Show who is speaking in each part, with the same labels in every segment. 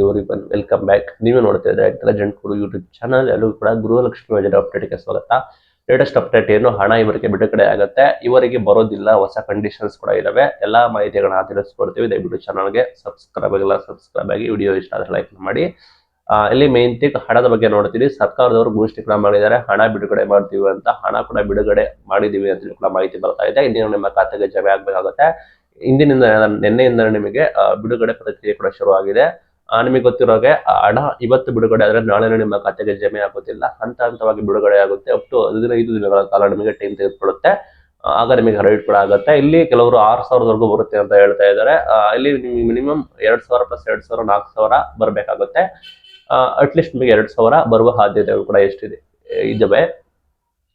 Speaker 1: Everyone welcome back. ನೀವೇ ನೋಡ್ತಾ ಇದ್ದಾರೆ ಇಂಟೆಲಿಜೆಂಟ್ ಗುರು ಯೂಟ್ಯೂಬ್ ಚಾನಲ್. ಎಲ್ಲರೂ ಕೂಡ ಗೃಹಲಕ್ಷ್ಮಿ ಯೋಜನೆ ಅಪ್ಡೇಟ್ಗೆ ಸ್ವಾಗತ. ಲೇಟೆಸ್ಟ್ ಅಪ್ಡೇಟ್ ಏನು, ಹಣ ಇವರಿಗೆ ಬಿಡುಗಡೆ ಆಗುತ್ತೆ, ಇವರಿಗೆ ಬರೋದಿಲ್ಲ, ಹೊಸ ಕಂಡೀಷನ್ಸ್ ಕೂಡ ಇದಾವೆ. ಎಲ್ಲಾ ಮಾಹಿತಿಗಳನ್ನ ತಿಳಿಸ್ಕೊಡ್ತೀವಿ. ದಯವಿಟ್ಟು ಚಾನಲ್ಗೆ ಸಬ್ಸ್ಕ್ರೈಬ್ ಆಗಿ, ವಿಡಿಯೋ ಇಷ್ಟ ಆದರೆ ಲೈಕ್ ಮಾಡಿ. ಇಲ್ಲಿ ಮೇನ್ ಥಿಂಗ್ ಹಣದ ಬಗ್ಗೆ ನೋಡ್ತೀವಿ. ಸರ್ಕಾರದವರು ಘೋಷಣೆ ಕೂಡ ಮಾಡಿದ್ದಾರೆ, ಹಣ ಬಿಡುಗಡೆ ಮಾಡ್ತೀವಿ ಅಂತ. ಹಣ ಕೂಡ ಬಿಡುಗಡೆ ಮಾಡಿದೀವಿ ಅಂತ ಕೂಡ ಮಾಹಿತಿ ಬರ್ತಾ ಇದೆ. ಇನ್ನೇನು ನಿಮ್ಮ ಖಾತೆಗೆ ಜಮೆ ಆಗ್ಬೇಕಾಗುತ್ತೆ. ಇಂದಿನಿಂದ ನಿನ್ನೆಯಿಂದ ನಿಮಗೆ ಬಿಡುಗಡೆ ಪ್ರಕ್ರಿಯೆ ಕೂಡ ಶುರುವಾಗಿದೆ. ನಿಮಗೆ ಗೊತ್ತಿರೋಗೆ ಹಣ ಇವತ್ತು ಬಿಡುಗಡೆ ಆದ್ರೆ ನಾಳೆ ನಿಮ್ಮ ಖಾತೆಗೆ ಜಮೆ ಆಗೋದಿಲ್ಲ, ಹಂತ ಹಂತವಾಗಿ ಬಿಡುಗಡೆ ಆಗುತ್ತೆ. ಅಪ್ ಟು 15 ದಿನಗಳ ಕಾಲ ನಿಮಗೆ ಟೈಮ್ ತೆಗೆದುಕೊಳ್ಳುತ್ತೆ. ಆಗ ನಿಮಗೆ ರೈಟ್ ಕೂಡ ಆಗುತ್ತೆ. ಇಲ್ಲಿ ಕೆಲವರು 6,000 ಬರುತ್ತೆ ಅಂತ ಹೇಳ್ತಾ ಇದ್ದಾರೆ. ಇಲ್ಲಿ ನಿಮಗೆ ಮಿನಿಮಮ್ 2,000 ಪ್ಲಸ್ 2,000 4,000 ಬರಬೇಕಾಗುತ್ತೆ. ಅಟ್ಲೀಸ್ಟ್ ನಿಮಗೆ 2,000 ಬರುವ ಸಾಧ್ಯತೆಗಳು ಕೂಡ ಇದಾವೆ.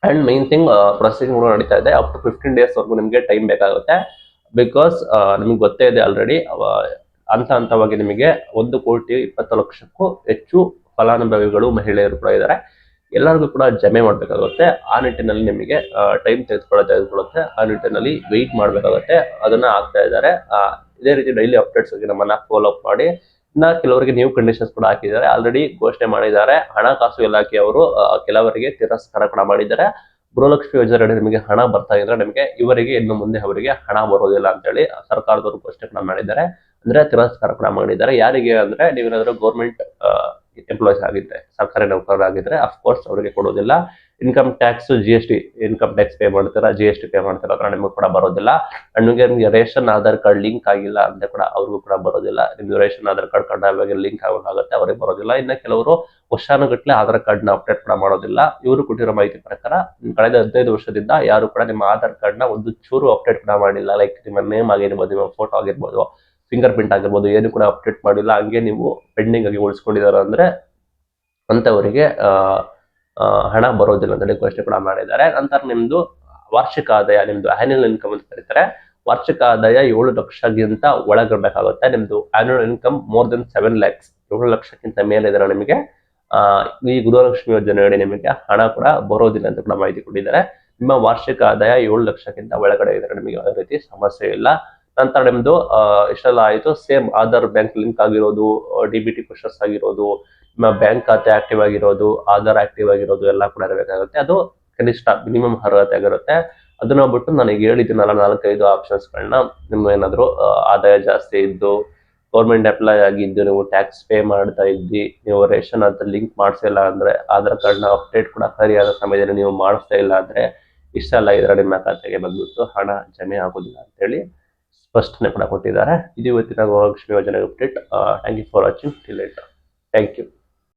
Speaker 1: ಅಂಡ್ ಮೈನ್ ಥಿಂಗ್, ಪ್ರೊಸೆಸಿಂಗ್ ಕೂಡ ನಡೀತಾ ಇದೆ. ಅಪ್ ಟು 15 ಡೇಸ್ ವರೆಗೂ ನಿಮಗೆ ಟೈಮ್ ಬೇಕಾಗುತ್ತೆ. ಬಿಕಾಸ್ ನಿಮ್ಗೆ ಗೊತ್ತೇ ಇದೆ ಆಲ್ರೆಡಿ, ಹಂತ ಹಂತವಾಗಿ ನಿಮಗೆ 1,20,00,000ಕ್ಕೂ ಹೆಚ್ಚು ಫಲಾನುಭವಿಗಳು ಮಹಿಳೆಯರು ಕೂಡ ಇದ್ದಾರೆ. ಎಲ್ಲರಿಗೂ ಕೂಡ ಜಮೆ ಮಾಡಬೇಕಾಗುತ್ತೆ. ಆ ನಿಟ್ಟಿನಲ್ಲಿ ನಿಮಗೆ ಟೈಮ್ ತೆಗೆದುಕೊಳ್ಳುತ್ತೆ. ಆ ನಿಟ್ಟಿನಲ್ಲಿ ವೆಯ್ಟ್ ಮಾಡಬೇಕಾಗುತ್ತೆ. ಅದನ್ನ ಆಗ್ತಾ ಇದ್ದಾರೆ. ಇದೇ ರೀತಿ ಡೈಲಿ ಅಪ್ಡೇಟ್ಸ್ ನಮ್ಮನ್ನ ಫಾಲೋ ಅಪ್ ಮಾಡಿ. ಇನ್ನ ಕೆಲವರಿಗೆ ನ್ಯೂ ಕಂಡೀಷನ್ಸ್ ಕೂಡ ಹಾಕಿದ್ದಾರೆ, ಆಲ್ರೆಡಿ ಘೋಷಣೆ ಮಾಡಿದ್ದಾರೆ. ಹಣಕಾಸು ಇಲಾಖೆಯವರು ಕೆಲವರಿಗೆ ತಿರಸ್ಕಾರ ಕೂಡ ಮಾಡಿದ್ದಾರೆ. ಗೃಹಲಕ್ಷ್ಮಿ ಯೋಜನೆ ನಿಮಗೆ ಹಣ ಬರ್ತಾ ಇದ್ರೆ ನಿಮಗೆ ಇವರಿಗೆ ಇನ್ನು ಮುಂದೆ ಅವರಿಗೆ ಹಣ ಬರೋದಿಲ್ಲ ಅಂತ ಹೇಳಿ ಸರ್ಕಾರದವರು ಘೋಷಣೆ ಕೂಡ ಮಾಡಿದ್ದಾರೆ. ಅಂದ್ರೆ ತಿರಸ್ಕಾರ ಕೂಡ ಮಾಡಿದ್ದಾರೆ. ಯಾರಿಗೆ ಅಂದ್ರೆ ನೀವೇನಾದ್ರೂ ಗೌರ್ಮೆಂಟ್ ಎಂಪ್ಲಾಯ್ಸ್ ಆಗಿದ್ರೆ, ಸರ್ಕಾರಿ ನೌಕರರಾಗಿದ್ರೆ ಅಫ್ಕೋರ್ಸ್ ಅವರಿಗೆ ಕೊಡೋದಿಲ್ಲ. Income tax, GST, income tax pay ಮಾಡ್ತೀರಾ, GST ಪೇ ಮಾಡ್ತೀರಾ ಅಂದ್ರೆ ನಿಮಗೆ ಕೂಡ ಬರೋದಿಲ್ಲ. ಅಂಡ್ ನಿಮಗೆ ರೇಷನ್ ಆಧಾರ್ ಕಾರ್ಡ್ ಲಿಂಕ್ ಆಗಿಲ್ಲ ಅಂತ ಕೂಡ ಅವ್ರಿಗೂ ಕೂಡ ಬರೋದಿಲ್ಲ. ನಿಮ್ದು ರೇಷನ್ ಆಧಾರ್ ಕಾರ್ಡ್ ಕಡ್ಡಾಯವಾಗಿ ಲಿಂಕ್ ಆಗುತ್ತೆ, ಅವ್ರಿಗೆ ಬರೋದಿಲ್ಲ. ಇನ್ನು ಕೆಲವರು ವರ್ಷಾನುಗಟ್ಟಲೆ ಆಧಾರ್ ಕಾರ್ಡ್ ನ ಅಪ್ಡೇಟ್ ಕೂಡ ಮಾಡೋದಿಲ್ಲ. ಇವರು ಕೊಟ್ಟಿರೋ ಮಾಹಿತಿ ಪ್ರಕಾರ ಕಳೆದ 15 ವರ್ಷದಿಂದ ಯಾರು ಕೂಡ ನಿಮ್ಮ ಆಧಾರ್ ಕಾರ್ಡ್ ನ ಒಂದು ಚೂರು ಅಪ್ಡೇಟ್ ಕೂಡ ಮಾಡಿಲ್ಲ. ಲೈಕ್ ನಿಮ್ಮ ನೇಮ್ ಆಗಿರ್ಬೋದು, ನಿಮ್ಮ ಫೋಟೋ ಆಗಿರ್ಬೋದು, ಫಿಂಗರ್ ಪ್ರಿಂಟ್ ಆಗಿರ್ಬೋದು, ಏನು ಕೂಡ ಅಪ್ಡೇಟ್ ಮಾಡಿಲ್ಲ. ಹಂಗೆ ನೀವು ಪೆಂಡಿಂಗ್ ಆಗಿ ಉಳಿಸ್ಕೊಂಡಿದ್ದಾರೆ ಅಂದ್ರೆ ಅಂತವರಿಗೆ ಹಣ ಬರೋದಿಲ್ಲ ಅಂತ ಹೇಳಿ ಘೋಷಣೆ ಕೂಡ ಮಾಡಿದ್ದಾರೆ. ನಂತರ ನಿಮ್ದು ವಾರ್ಷಿಕ ಆದಾಯ, ನಿಮ್ದು ಆನ್ಯುವಲ್ ಇನ್ಕಮ್ ಅಂತ ಕರೀತಾರೆ. ವಾರ್ಷಿಕ ಆದಾಯ 7 ಲಕ್ಷಕ್ಕಿಂತ ಒಳಗಿರ್ಬೇಕಾಗುತ್ತೆ. ನಿಮ್ದು annual income more than 7 lakhs, 7 ಲಕ್ಷಕ್ಕಿಂತ ಮೇಲೆ ಇದ್ರೆ ನಿಮಗೆ ಈ ಗೃಹಲಕ್ಷ್ಮಿ ಯೋಜನೆಯಡಿ ನಿಮಗೆ ಹಣ ಕೂಡ ಬರೋದಿಲ್ಲ ಅಂತ ಕೂಡ ಮಾಹಿತಿ ಕೊಟ್ಟಿದ್ದಾರೆ. ನಿಮ್ಮ ವಾರ್ಷಿಕ ಆದಾಯ 7 ಲಕ್ಷಕ್ಕಿಂತ ಒಳಗಡೆ ಇದ್ರೆ ನಿಮಗೆ ಯಾವುದೇ ರೀತಿ ಸಮಸ್ಯೆ ಇಲ್ಲ. ನಂತರ ನಿಮ್ದು ಇಷ್ಟೆಲ್ಲ ಆಯ್ತು. ಸೇಮ್ ಆಧಾರ್ ಬ್ಯಾಂಕ್ ಲಿಂಕ್ ಆಗಿರೋದು, DBT ಪ್ರೊಸೆಸ್ ಆಗಿರೋದು, ನಿಮ್ಮ ಬ್ಯಾಂಕ್ ಖಾತೆ ಆಕ್ಟಿವ್ ಆಗಿರೋದು, ಆಧಾರ್ ಆಕ್ಟಿವ್ ಆಗಿರೋದು ಎಲ್ಲ ಕೂಡ ಇರಬೇಕಾಗುತ್ತೆ. ಅದು ಕನಿಷ್ಠ ಮಿನಿಮಮ್ ಅರ್ಹತೆ ಆಗಿರುತ್ತೆ. ಅದನ್ನ ಬಿಟ್ಟು ನನಗೆ ಹೇಳಿದ್ದೀನಲ್ಲ 4-5 ಆಪ್ಷನ್ಸ್ಗಳನ್ನ, ನಿಮ್ಗೆ ಏನಾದ್ರು ಆದಾಯ ಜಾಸ್ತಿ ಇದ್ದು, ಗೌರ್ಮೆಂಟ್ ಎಂಪ್ಲಾಯ್ ಆಗಿದ್ದು, ನೀವು ಟ್ಯಾಕ್ಸ್ ಪೇ ಮಾಡ್ತಾ ಇದ್ದಿ, ನೀವು ರೇಷನ್ ಅಂತ ಲಿಂಕ್ ಮಾಡಿಸಿಲ್ಲ ಅಂದ್ರೆ, ಆಧಾರ್ ಕಾರ್ಡ್ನ ಅಪ್ಡೇಟ್ ಕೂಡ ಸರಿಯಾದ ಸಮಯದಲ್ಲಿ ನೀವು ಮಾಡಿಸ್ತಾ ಇಲ್ಲ ಅಂದ್ರೆ, ಇಷ್ಟೆಲ್ಲ ಇದ್ರೆ ನಿಮ್ಮ ಖಾತೆಗೆ ಬಂದ್ಬಿಟ್ಟು ಹಣ ಜಮೆ ಆಗೋದಿಲ್ಲ ಅಂತೇಳಿ ಸ್ಪಷ್ಟನೆ ಕೂಡ ಕೊಟ್ಟಿದ್ದಾರೆ. ಇದು ಇವತ್ತಿನ ಗೃಹಲಕ್ಷ್ಮಿ ಯೋಜನೆ update. Thank you for watching. Till later. Thank you.